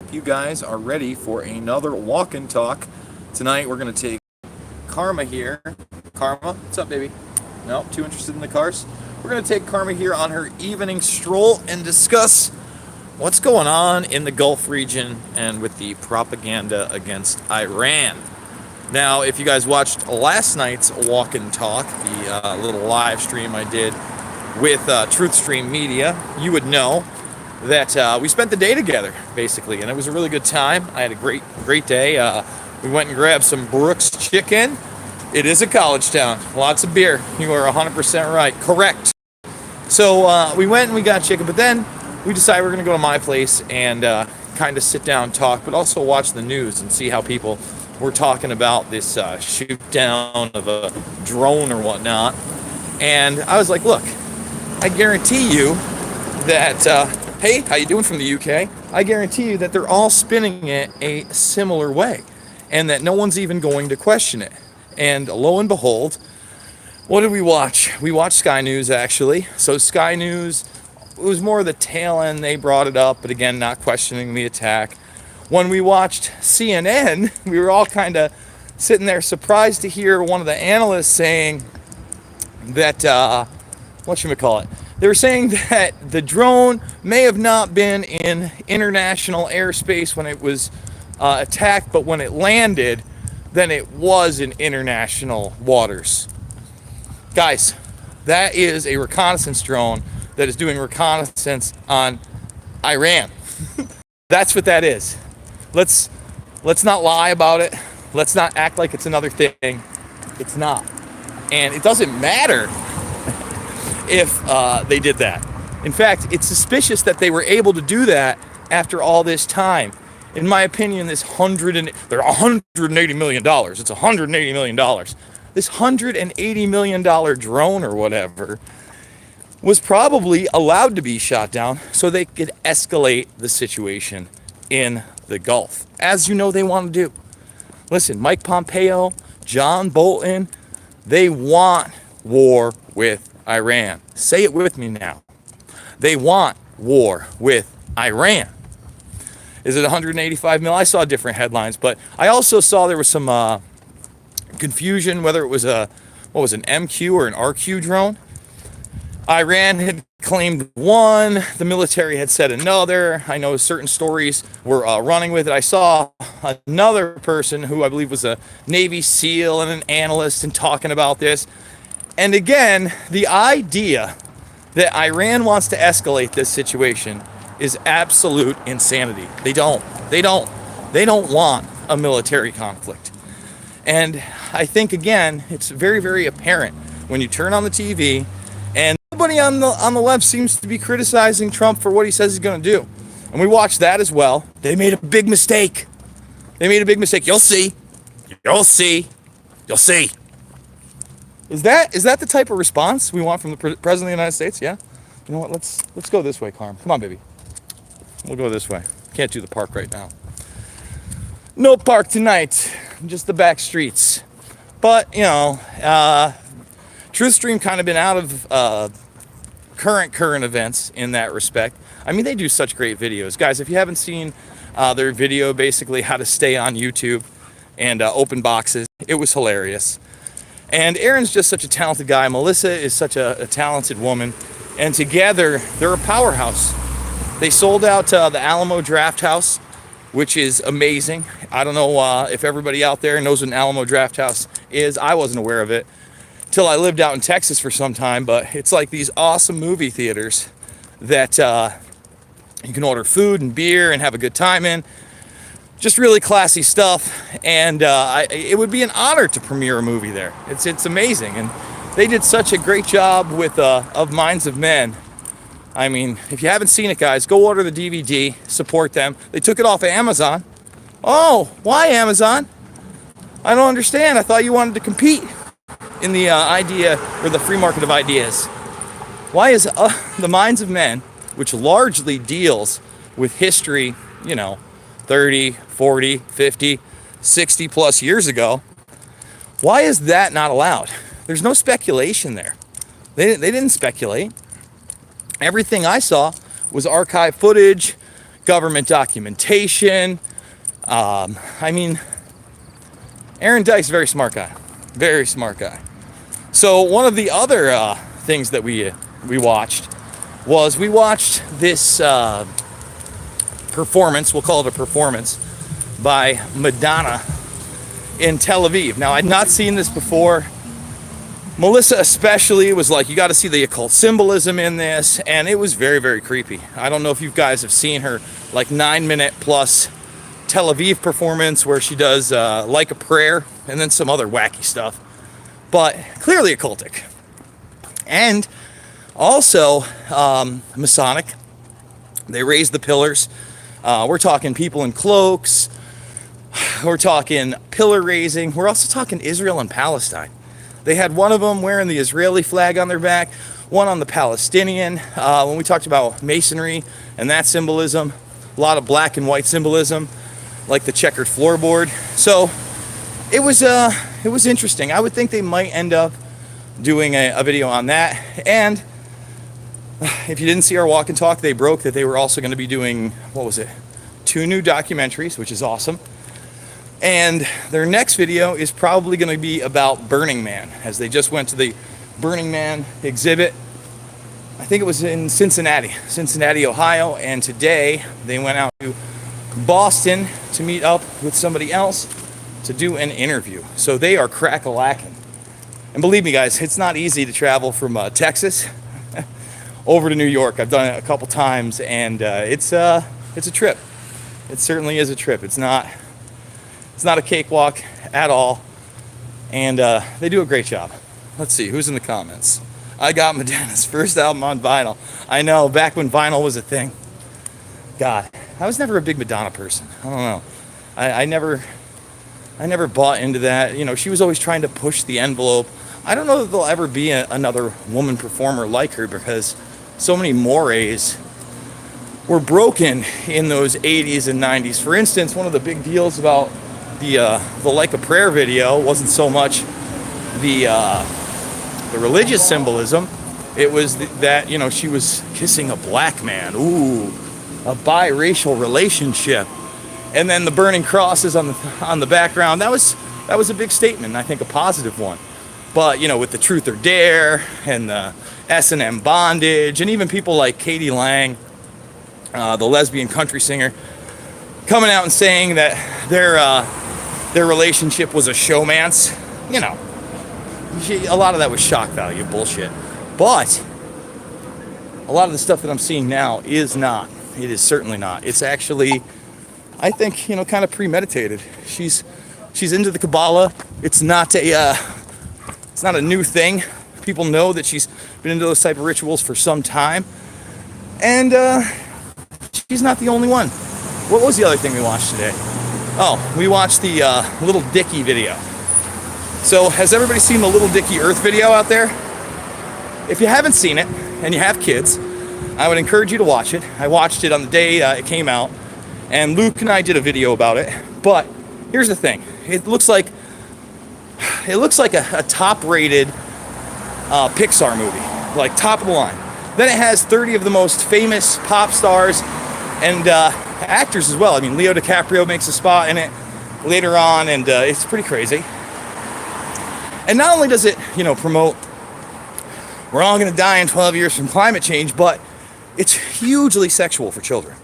You guys are ready for another walk and talk. Tonight we're going to take Karma here. Karma, what's up, baby? No, too interested in the cars? We're going to take Karma here on her evening stroll and discuss what's going on in the Gulf region and with the propaganda against Iran. Now, if you guys watched last night's walk and talk, the little live stream I did with TruthStream Media, you would know that we spent the day together, basically, and it was a really good time. I had a great day. We went and grabbed some Brooks chicken. It is a college town. Lots of beer. You are 100% right. Correct. So we went and we got chicken, but then we decided we're going to go to my place and kind of sit down, talk, but also watch the news and see how people were talking about this shoot down of a drone or whatnot. And I was like, look, I guarantee you that... hey, how you doing from the UK? I guarantee you that they're all spinning it a similar way and that no one's even going to question it. And lo and behold, what did we watch? We watched Sky News, actually. So Sky News, it was more the tail end. They brought it up, but again, not questioning the attack. When we watched CNN, we were all kind of sitting there surprised to hear one of the analysts saying that, whatchamacallit, they were saying that the drone may have not been in international airspace when it was attacked, but when it landed, then it was in international waters. Guys, that is a reconnaissance drone that is doing reconnaissance on Iran. That's what that is. Let's not lie about it. Let's not act like it's another thing. It's not. And it doesn't matter if they did that. In fact, it's suspicious that they were able to do that after all this time. In my opinion, they're $180 million. It's $180 million. This $180 million drone or whatever was probably allowed to be shot down so they could escalate the situation in the Gulf, as you know they want to do. Listen, Mike Pompeo, John Bolton, they want war with Iran. Say it with me now. They want war with Iran. Is it 185 mil? I saw different headlines, but I also saw there was some confusion whether it was an MQ or an RQ drone. Iran had claimed one, the military had said another. I know certain stories were running with it. I saw another person who I believe was a Navy SEAL and an analyst and talking about this. And again, the idea that Iran wants to escalate this situation is absolute insanity. They don't want a military conflict. And I think, again, it's very, very apparent when you turn on the TV and nobody on the left seems to be criticizing Trump for what he says he's going to do. And we watched that as well. They made a big mistake. You'll see. Is that the type of response we want from the President of the United States? Yeah? You know what? Let's go this way, Carm. Come on, baby. We'll go this way. Can't do the park right now. No park tonight. Just the back streets. But, TruthStream kind of been out of current events in that respect. I mean, they do such great videos. Guys, if you haven't seen their video, basically how to stay on YouTube and open boxes, it was hilarious. And Aaron's just such a talented guy. Melissa is such a talented woman. And together, they're a powerhouse. They sold out the Alamo Draft House, which is amazing. I don't know if everybody out there knows what an Alamo Draft House is. I wasn't aware of it till I lived out in Texas for some time. But it's like these awesome movie theaters that you can order food and beer and have a good time in. Just really classy stuff, and it would be an honor to premiere a movie there. It's amazing, and they did such a great job with Of Minds of Men. I mean, if you haven't seen it, guys, go order the DVD, support them. They took it off of Amazon. Oh, why Amazon? I don't understand. I thought you wanted to compete in the idea or the free market of ideas. Why is The Minds of Men, which largely deals with history, 30, 40, 50, 60 plus years ago, why is that not allowed? There's no speculation there. They didn't speculate. Everything I saw was archive footage, government documentation. I mean, Aaron Dyke's a very smart guy. Very smart guy. So one of the other things that we watched was this performance, we'll call it a performance, by Madonna in Tel Aviv. Now, I'd not seen this before. Melissa especially was like, you got to see the occult symbolism in this, and it was very, very creepy. I don't know if you guys have seen her like 9-minute plus Tel Aviv performance where she does like a prayer and then some other wacky stuff, but clearly occultic. And also Masonic. They raised the pillars. We're talking people in cloaks. We're talking pillar raising. We're also talking Israel and Palestine. They had one of them wearing the Israeli flag on their back, one on the Palestinian. When we talked about masonry and that symbolism, a lot of black and white symbolism, like the checkered floorboard. So it was interesting. I would think they might end up doing a video on that. And if you didn't see our walk and talk, they broke that they were also going to be doing, 2 new documentaries, which is awesome. And their next video is probably going to be about Burning Man, as they just went to the Burning Man exhibit. I think it was in Cincinnati, Ohio. And today they went out to Boston to meet up with somebody else to do an interview. So they are crack-a-lacking. And believe me, guys, it's not easy to travel from Texas over to New York. I've done it a couple times, and it's a trip. It certainly is a trip. It's not a cakewalk at all, and they do a great job. Let's see, who's in the comments? I got Madonna's first album on vinyl. I know, back when vinyl was a thing. God, I was never a big Madonna person. I don't know. I never bought into that. You know, she was always trying to push the envelope. I don't know that there'll ever be another woman performer like her, because so many mores were broken in those 80s and 90s. For instance, one of the big deals about the Like a Prayer video wasn't so much the religious symbolism. It was that, you know, she was kissing a black man. Ooh, a biracial relationship. And then the burning crosses on the background. That was a big statement, and I think a positive one. But, you know, with the Truth or Dare and the S&M bondage, and even people like Katie Lang, the lesbian country singer, coming out and saying that their relationship was a showmance, you know, a lot of that was shock value bullshit. But a lot of the stuff that I'm seeing now is not. It is certainly not. It's actually, I think, you know, kind of premeditated. She's into the Kabbalah. It's not a new thing. People know that she's been into those type of rituals for some time, and she's not the only one. What was the other thing we watched today? Oh, we watched the Little Dickie video. So has everybody seen the Little Dickie Earth video out there? If you haven't seen it and you have kids, I would encourage you to watch it. I watched it on the day it came out, and Luke and I did a video about it. But here's the thing: it looks like a top-rated Pixar movie, like top of the line. Then it has 30 of the most famous pop stars and actors as well. I mean, Leo DiCaprio makes a spot in it later on, and it's pretty crazy. And not only does it, you know, promote we're all going to die in 12 years from climate change, but it's hugely sexual for children.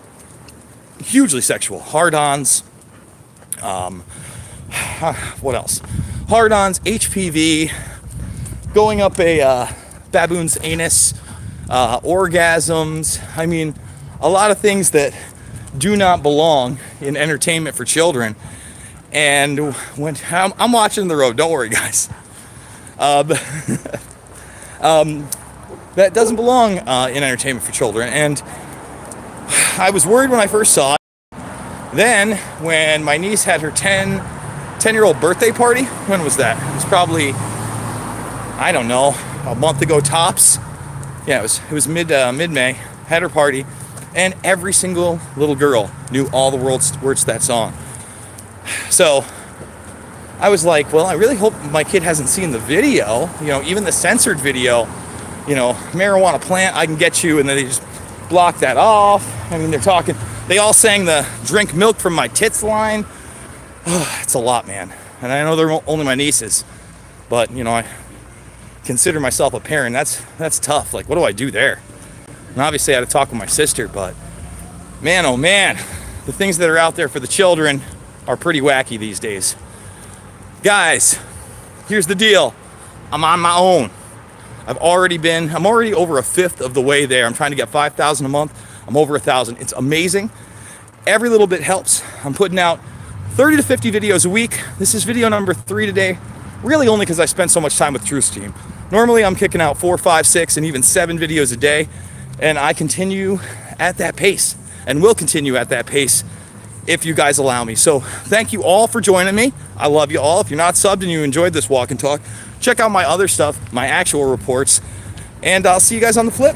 Hugely sexual. Hard-ons. What else? Hard-ons, HPV, going up a baboon's anus, orgasms. I mean, a lot of things that do not belong in entertainment for children. And when I'm watching the road, don't worry, guys. That doesn't belong in entertainment for children. And I was worried when I first saw it. Then, when my niece had her 10-year-old birthday party, when was that? It was probably, I don't know, a month ago tops. Yeah, it was mid-May. Had her party, and every single little girl knew all the words to that song. So I was like, well, I really hope my kid hasn't seen the video. You know, even the censored video. You know, marijuana plant, I can get you, and then they just block that off. I mean, they're talking They all sang the drink milk from my tits line. It's a lot, man. And I know they're only my nieces, but you know, I consider myself a parent. That's tough. Like, what do I do there? And obviously I had to talk with my sister, but man, oh man, the things that are out there for the children are pretty wacky these days. Guys, here's the deal. I'm on my own. I'm already over a fifth of the way there. I'm trying to get 5,000 a month. I'm over 1,000. It's amazing. Every little bit helps. I'm putting out 30 to 50 videos a week. This is video number 3 today. Really only because I spent so much time with TruthStream. Normally I'm kicking out 4, 5, 6, and even 7 videos a day. And I continue at that pace and will continue at that pace if you guys allow me. So thank you all for joining me. I love you all. If you're not subbed and you enjoyed this walk and talk, check out my other stuff, my actual reports, and I'll see you guys on the flip.